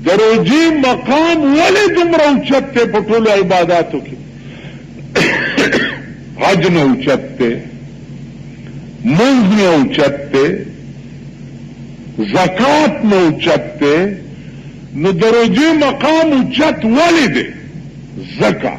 दरोजी मकाम वले दुमरा उच्चत थे पटोलो इबादातों की हज न उच्चत थे, मुंज न उच्चत थे, ज़कात न उच्चत थे, न दरोजी मकाम उच्चत वले दे ज़का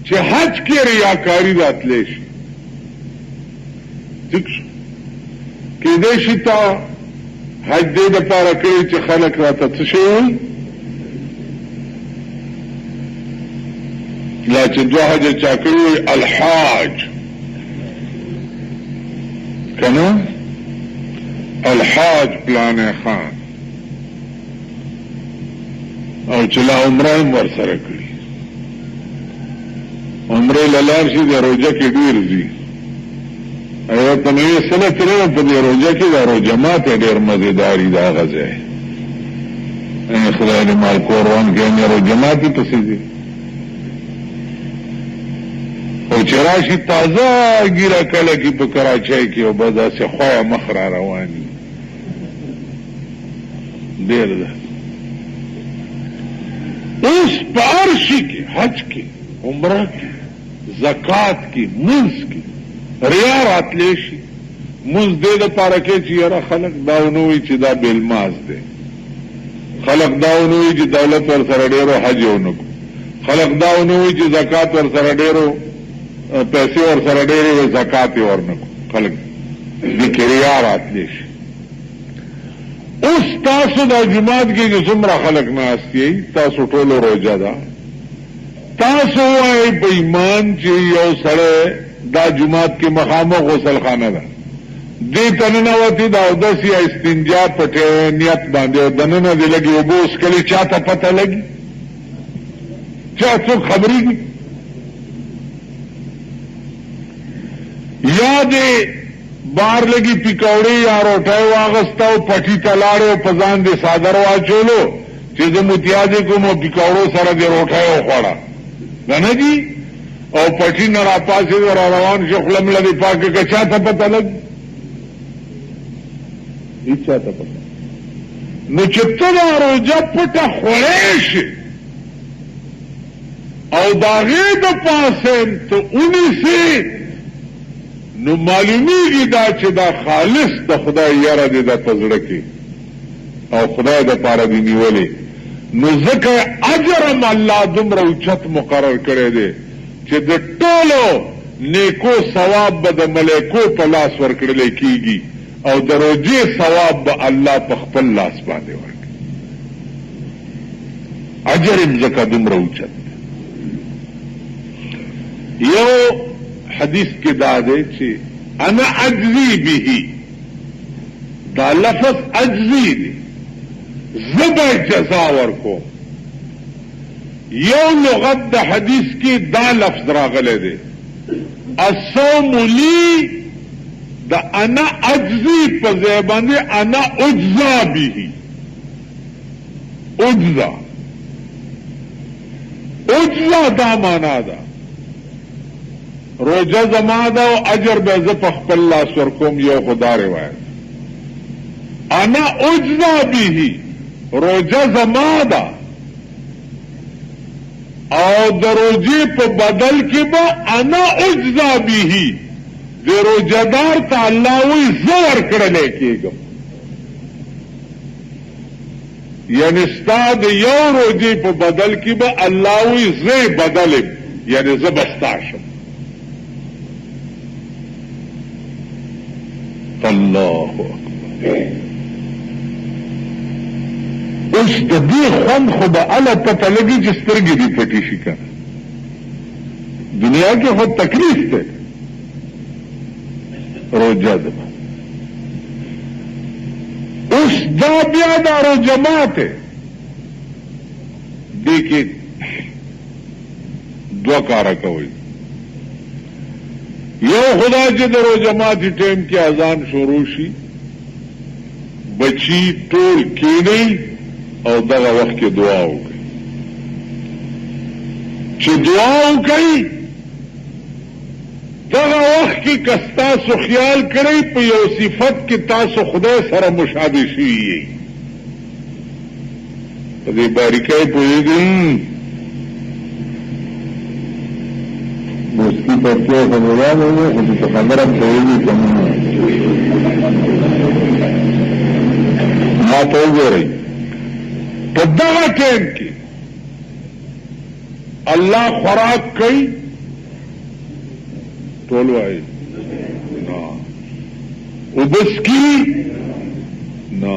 चे हज के रियाकारी रातलेशी ठीक कि देशिता हज दे दपारा कई चे खलक राता तशेवल लाचे दो हज चाकरी अलहाज कना अलहाज प्लान खान और चला उम्रा वर सरकड़ी उम्रे ललारशी दे रोजा की डीर जी अगर तने सलत रहे पदे रोजा की दारो जमात है डेर मजेदारी दा गजे खुदा ने माल कोरवान के रो जमात ही पसीदी और चराशी ताजा गिरा कल की तो कराचाई की और बजा से ख्वाया मखरा रवानी देर उस पारशी की हज की उम्रा की ज़कात की मुंज की रिया रातलेशी मुंज दे द पारके चियरा खलक दावनोई चिदा बेलमाज दे खलक दावनोई ची दौलत और सरडेरो हज उनको खलक दावनोई ची ज़कात और सरडेरो पैसे और सरडेरे वे ज़कात और नको खलक दिखे रिया रातलेशी उस तासु दा जुमात की जिसमरा खलक नास्ती तासु टोलो रोजा दा तासु आए बेईमान चाहिए सड़े दा जुमात के मकामों गौसल खाना दा दे तननावती दा उदस या इस्तिंजा पटे नियत बांधे और दनना दे लगी वो उसके लिए चाहता पता लगी चाह तो खबरी की याद बार लगी पिकौड़ी यार उठाए वागस्ता पटी तलाड़े पजान दे सादर वा चोलो चीज मुतियाजे को मो पिकौड़ो सारा दे उठाए खोड़ा गाना जी और पटी नरापा से रवान शुक्लम लगे पाके का चाहता पता लग इच्छा था पता न चित्तदा रोजा पटा खोलेश और दागे द पासे तो उन्हीं से नु मालूमी की दा चिदा खालिस द खुदा यारा दे दा तजड़के और खुदा द पारा दी निवले नु ज़का अजरम अल्लाह दुमरा उच्चत मुकर्रर करे दे चे द टोलो नेको सवाब बद मलेको पलास वर्कड़ले कीगी और दरोजे सवाब ब अल्लाह पखपल लास बांधे वर्क अजरम ज़का दुमरा उच्चत यो हदीस के दादे छे अना अज्जी बिही दा लफज अज्जी दे जब जजावर को यो लुगत द हदीस की दा लफ्ज रागले दे असोमुली द अना अज्जी पजेबाने अना उज्जा बिही उज्जा उज्जा दा माना दा रोजा जमादा और अजर बेज पखपल्ला स्वरकुम यो खुदा रिवायत अना उज्जा भी ही रोजा जमादा और दरोजे पर बदल के बा अना उज्जा भी ही दे रोजादार का अल्लाह वही जोर करने के गम यानी स्ताद यो रोजे पर बदल की बा अल्लाह वही जे बदले यानी जबस्ताशम अल्लाह उस दबी खुन खुदा अल्लाह पता लगी जिस तरह की पटी शिका दुनिया के खुद तकलीफ थे रोजा दबा उस दाबियादारो जमात है देखिए दुआ कार कवल यो खुदा के दरो जमाती टाइम की अजान शोरूशी बची टोल की नहीं और दगा वक्त की दुआ हो गई चे दुआ हो गई दगा वक्त की कस्ता सो ख्याल करे पे यो सिफत की तासो खुदा सरा मुशाबिशी दे बारीकाई पोएगी उसकी पत्तियों को बोला नहीं तो खबर अब पोएगी कम बात हो गई रही तो दवा टैम की अल्लाह खुराक कई टोलवाई ना उबस की ना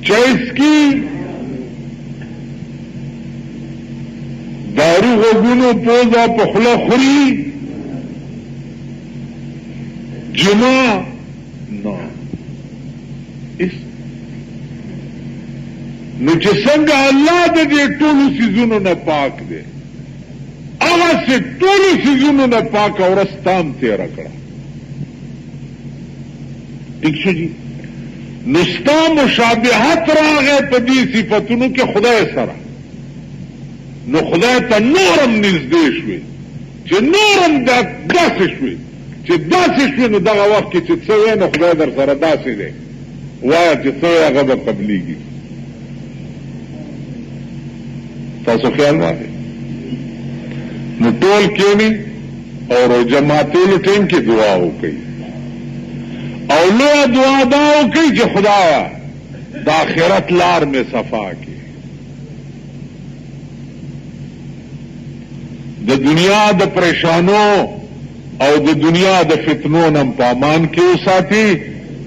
चैस की दारू वगुनो पोजा पखला खुरी जुमा ना इस नीचे संग अल्लाह दे टोलू सीजनों ने पाक दे आवा से टोलू सीजनों ने पाक और अस्ताम तेरा कड़ा ठीक छो जी नुस्ता मुशाबिहत रहा गए पदी सिफतुनु के खुदा सरा नो खुदा ता नूरम निर्देश हुए चे नूरम दासिश हुए चे दासिश हुए नो दगा वक्त की चित्सवे नो खुदा दर सरा दासी दे वाया चित्सवे अगब कबलीगी तासो ख्याल मारे नो टोल क्यों नहीं और जमातुल टीम की दुआ हो गई और लो दुआ दाओ की जो खुदा दाखिरत लार में सफा की द दुनिया द परेशानों और द दुनिया द फितनों नम पामान के साथी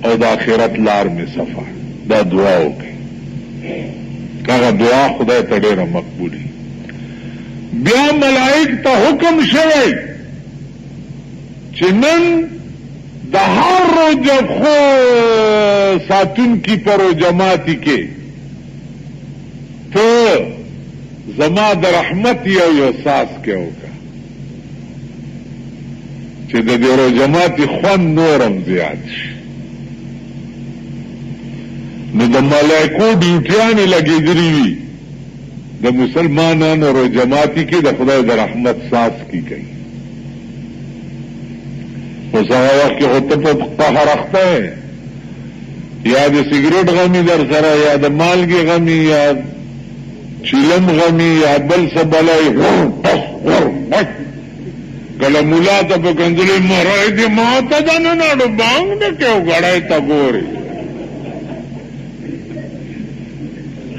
और दाखिरत लार में सफा दा दुआ हो गई कहा दुआ खुदा तड़ेरा मकबूली ब्या मलाइक ता हुक्म शवई चिन्नन दहार रोज जब खो सातुन की परो जमाती के तो जमा द रहमत या एहसास क्या होगा चिद देरो जमाती ख्वन नोरम ज्याद न द मलाइको ड्यूटियां लगी गिरी द मुसलमान और जमाती की द खुदा द रहमत सास की गई उस वक्त के होते तो कहा रखता है या द सिगरेट गमी दर सरा या द माल की गमी या चिलम गमी या बल सबलाई गला मुला तब गंजली मराई दी माता जाने नाडो बांग ने क्यों गड़ाई तगोरे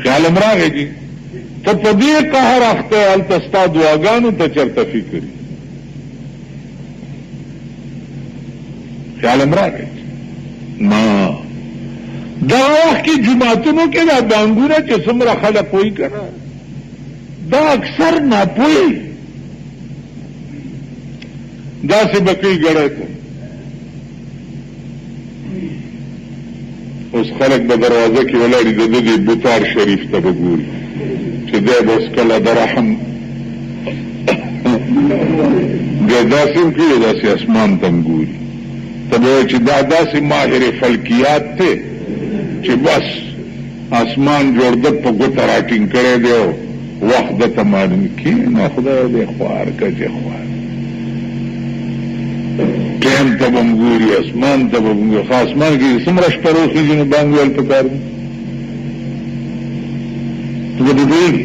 ख्याल अमरा है जी तो पदी कहा रखते अल तस्ता दुआगान तचर तफिक्री ख्याल अमरा है ना दावा की जुमातुनों के दा बांगूरा चसम रखा ला कोई करा दा अक्सर ना पोई दा से बकरी गड़े तो उस खलक ब दरवाजे की वलाड़ी दे बुतार शरीफ तब गुरी चिदे बस कला दरहम दासिम की दासी आसमान तंगूरी तब चिदादा से माहिर फल्कियात थे कि बस आसमान जोड़दत पर गुता राइटिंग करे दो वक्त तमाम की ना खुदा दे ख्वार का जे ख्वार ट्रेन तब अंगूरी आसमान तब अंगूरी आसमान की समरश परोसी जिन्हें बांगवाल पकार तो वो देगी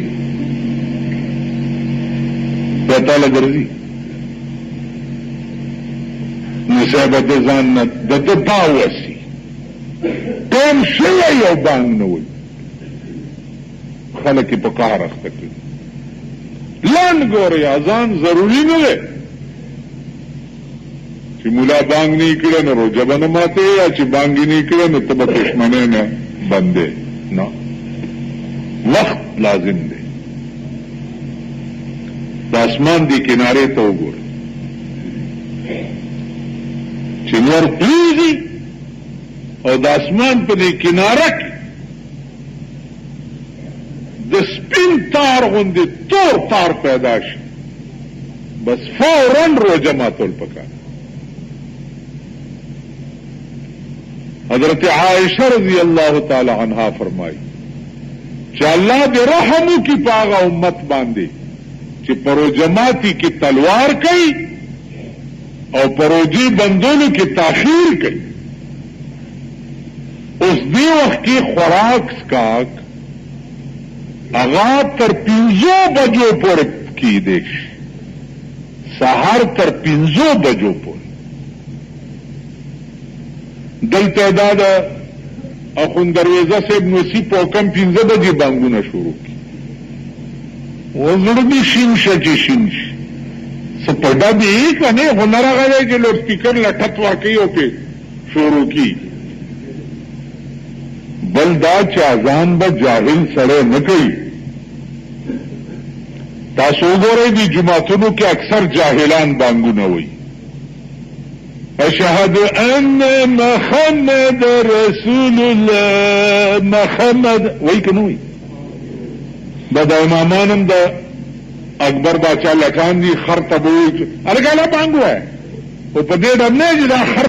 पैताला गर्जी निसाबत जान दावसी टैम शिवा यो बांग न हुई खल की पकार रख सकती लन गोरे अजान जरूरी न है कि मुला बांग नहीं किड़े न रोजा बन माते या ची बांगी नहीं किड़े न तब दुश्मने न बंदे ना वक्त लाजिम दे आसमान दी किनारे तो गोरे चिनवर प्लीजी और आसमान पर दी किनारा की दस्पिन तार होंगे तोर तार पैदाश बस फौरन रोजा मातोल पका हजरत आयशा रजी अल्लाह ताला अन्हा फरमाई कि अल्लाह दे रहमू की पागा उम्मत बांधे कि परो जमाती की तलवार कई और परोजी बंदों की ताखीर कई उस दी वक्त की खुराक काक هغه تر 5 بجو پورې کیدی شي، سهار تر 5 بجو پورې. دلته دا د اخوند درویزه صاحب نوسی په کم 15 بجې بانګونه شروع کی، وزړه دې شین شه چې شین شي څه په ډبې یې که نه، هنر هغه دی چې لوډ سپیکر لټت واقعي او پې شروع کی. بل دا چې اذان به جاهل سړی نه کوي. تاسو وګورئ دې جوماتونو کې اکثر جاهلان بانګونه وایي، اشهد ان محمد رسول الله، محمد وایي که نه وایي؟ دا د امامان هم د اکبر باچا لکان دي، خر ته به وایي هلکه لا بانګ ووایه، خو په دې ډول نه چې دا خر